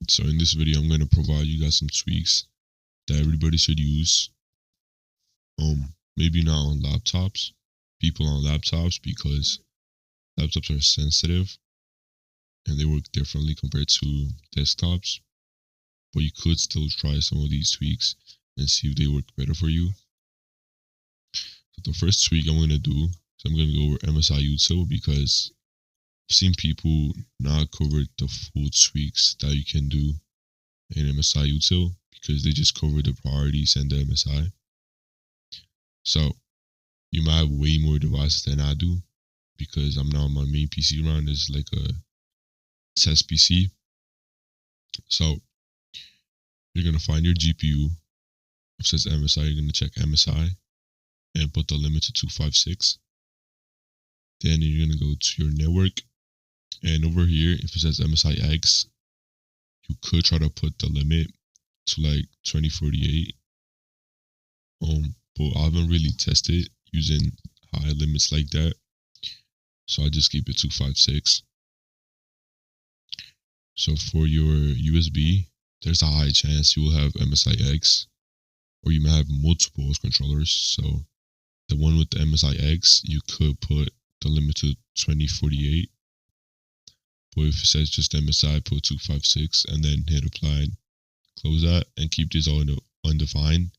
So in this video, I'm going to provide you guys some tweaks that everybody should use. Maybe not on laptops, people on laptops, because laptops are sensitive and they work differently compared to desktops. But you could still try some of these tweaks and see if they work better for you. So the first tweak I'm going to do, I'm going to go over MSI util, because I've seen people not cover the full tweaks that you can do in MSI util, because they just cover the priorities and the MSI. So you might have way more devices than I do, because I'm now on my main PC around is like a test PC. So you're gonna find your GPU. If it says MSI, you're gonna check MSI and put the limit to 256. Then you're gonna go to your network, and over here, if it says MSI X, you could try to put the limit to like 2048. But I haven't really tested using high limits like that, so I just keep it 256. So for your USB, there's a high chance you will have MSI X, or you might have multiple host controllers. So the one with the MSI X, you could put the limit to 2048. But if it says just MSI, put 256 and then hit apply and close that and keep this all undefined.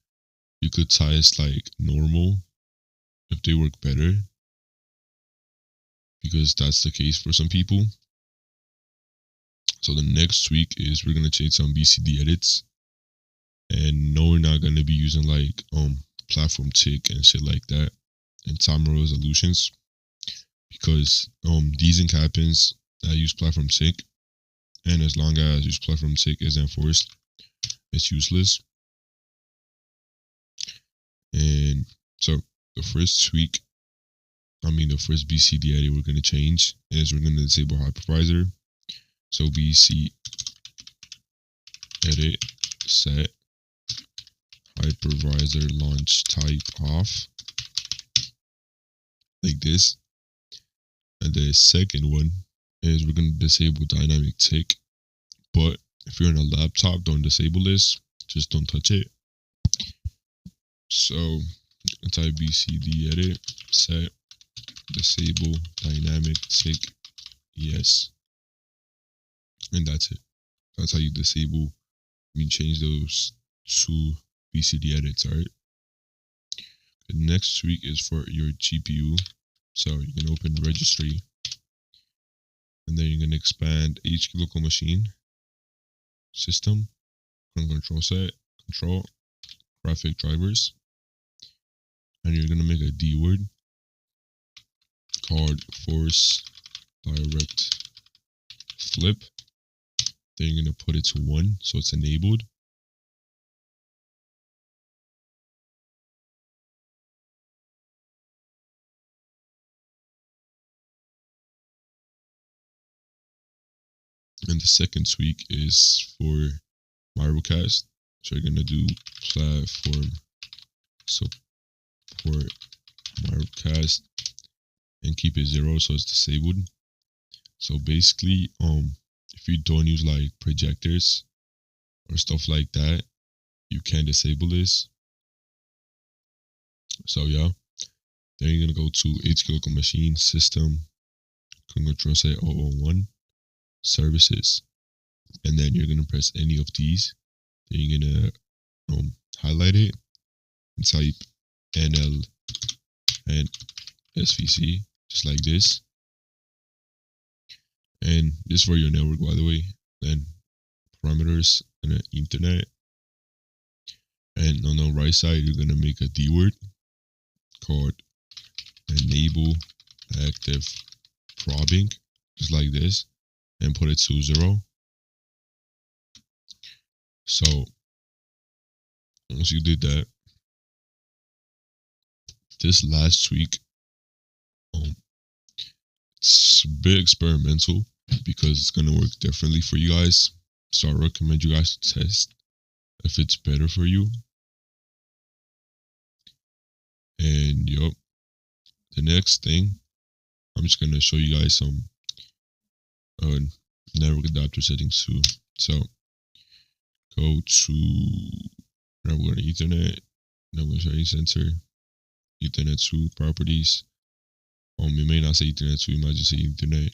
You could test like normal if they work better, because that's the case for some people. So the next tweak is we're gonna change some BCD edits, and no, we're not gonna be using like platform tick and shit like that and timer resolutions, because desync happens. I use platform tick, and as long as use platform tick is enforced, it's useless. And so the first tweak, the first BCD edit we're gonna change is we're gonna disable hypervisor. So BC edit set hypervisor launch type off, like this. And the second one is we're going to disable dynamic tick. But if you're on a laptop, don't disable this, just don't touch it. So type BCD edit set disable dynamic tick, yes. And that's it. That's how you disable, change those two BCD edits, alright? The next tweak is for your GPU. So you can open registry, and then you're going to expand HQ local machine, system, control set, control, graphic drivers, and you're going to make a D word called force direct flip. Then you're going to put it to 1, so it's enabled. And the second tweak is for microcast. So you're going to do platform support microcast and keep it 0, so it's disabled. So basically, if you don't use like projectors or stuff like that, you can disable this. So yeah, then you're gonna go to HQ local machine, system, control set 001, services, and then you're gonna press any of these. Then you're gonna highlight it and type NL and SVC, just like this. And this for your network, by the way. Then parameters and internet. And on the right side, you're gonna make a D word called enable active probing, just like this, and put it to 0. So once you did that, this last tweak, it's a bit experimental because it's gonna work differently for you guys. So I recommend you guys to test if it's better for you. And yup, the next thing, I'm just gonna show you guys some network adapter settings too. So go to network and Ethernet, network sharing center, Ethernet 2 properties. It may not say Ethernet 2, it might just say Ethernet.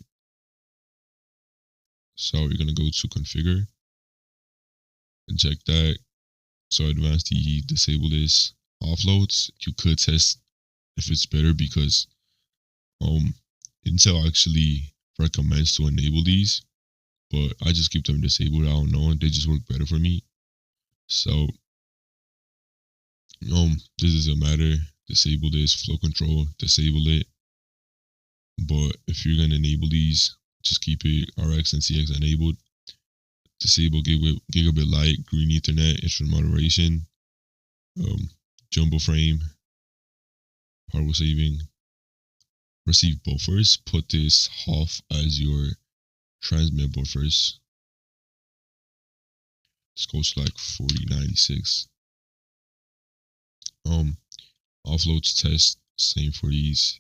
So you're gonna go to configure and check that. So advanced disable this offloads. You could test if it's better because Intel actually recommends to enable these, but I just keep them disabled. I don't know, they just work better for me. So this is a matter. Disable this flow control, disable it. But if you're gonna enable these, just keep it RX and CX enabled. Disable gigabit light, green Ethernet, instant moderation, jumbo frame, power saving, receive buffers. Put this half as your transmit buffers. This goes to like 4096. Offloads test, same for these.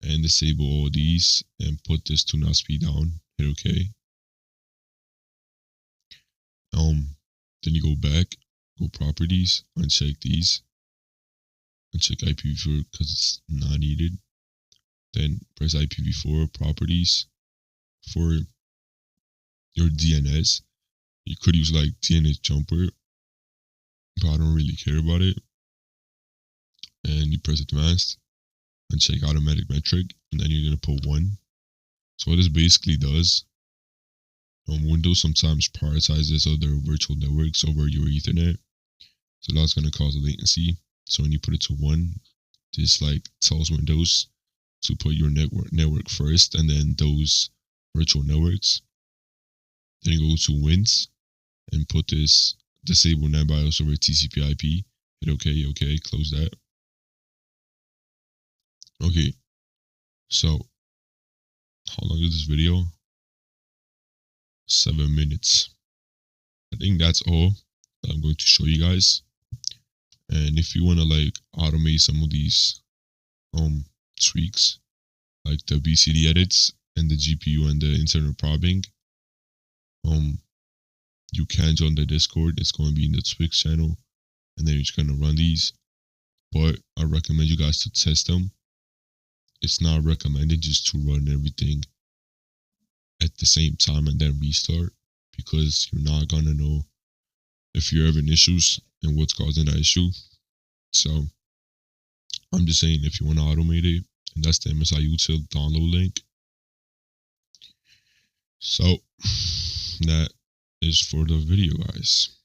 And disable all these and put this to not speed down. Hit OK. Then you go back, go properties, uncheck these, uncheck IPv4 because it's not needed. Then press IPv4 properties for your DNS. You could use like DNS jumper, but I don't really care about it. And you press advanced, uncheck automatic metric, and then you're gonna put 1. So what this basically does, Windows sometimes prioritizes other virtual networks over your Ethernet, so that's gonna cause a latency. So when you put it to 1, this like tells Windows to put your network first, and then those virtual networks. Then you go to Wins and put this disable NetBIOS over TCP/IP. Hit OK, close that. Okay, so how long is this video? 7 minutes. I think that's all that I'm going to show you guys. And if you want to like automate some of these tweaks, like the BCD edits and the GPU and the internal probbing, you can join the Discord. It's going to be in the Twix channel, and then you're just going to run these. But I recommend you guys to test them. It's not recommended just to run everything at the same time and then restart, because you're not gonna know if you're having issues and what's causing that issue. So I'm just saying, if you want to automate it, and that's the MSI util download link. So that is for the video, guys.